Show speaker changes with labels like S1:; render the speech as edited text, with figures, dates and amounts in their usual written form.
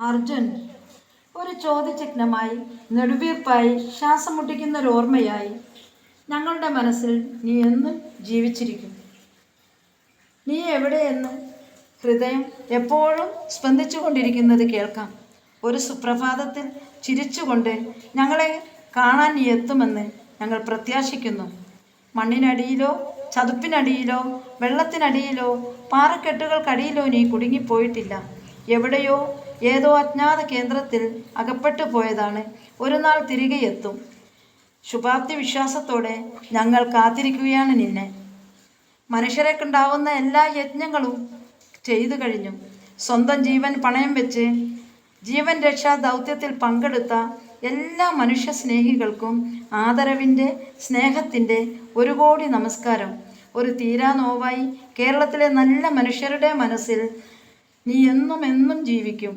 S1: അർജുൻ ഒരു ചോദ്യചിഹ്നമായി, നെടുവീർപ്പായി, ശ്വാസം മുട്ടിക്കുന്നൊരോർമ്മയായി ഞങ്ങളുടെ മനസ്സിൽ നീ എന്നും ജീവിച്ചിരിക്കും. നീ എവിടെയെന്ന് ഹൃദയം എപ്പോഴും സ്പന്ദിച്ചുകൊണ്ടിരിക്കുന്നത് കേൾക്കാം. ഒരു സുപ്രഭാതത്തിൽ ചിരിച്ചുകൊണ്ട് ഞങ്ങളെ കാണാൻ നീ എത്തുമെന്ന് ഞങ്ങൾ പ്രത്യാശിക്കുന്നു. മണ്ണിനടിയിലോ ചതുപ്പിനടിയിലോ വെള്ളത്തിനടിയിലോ പാറക്കെട്ടുകൾക്കടിയിലോ നീ കുടുങ്ങിപ്പോയിട്ടില്ല. എവിടെയോ ഏതോ അജ്ഞാത കേന്ദ്രത്തിൽ അകപ്പെട്ടു പോയതാണ്. ഒരു നാൾ തിരികെ എത്തും. ശുഭാപ്തി വിശ്വാസത്തോടെ ഞങ്ങൾ കാത്തിരിക്കുകയാണ് നിന്നെ. മനുഷ്യരെക്കുണ്ടാവുന്ന എല്ലാ യജ്ഞങ്ങളും ചെയ്തു കഴിഞ്ഞു. സ്വന്തം ജീവൻ പണയം വെച്ച് ജീവൻ രക്ഷാ ദൗത്യത്തിൽ പങ്കെടുത്ത എല്ലാ മനുഷ്യ സ്നേഹികൾക്കും ആദരവിൻ്റെ, സ്നേഹത്തിൻ്റെ 1 കോടി നമസ്കാരം. ഒരു തീരാ നോവായി കേരളത്തിലെ നല്ല മനുഷ്യരുടെ മനസ്സിൽ നീ എന്നും എന്നും ജീവിക്കും.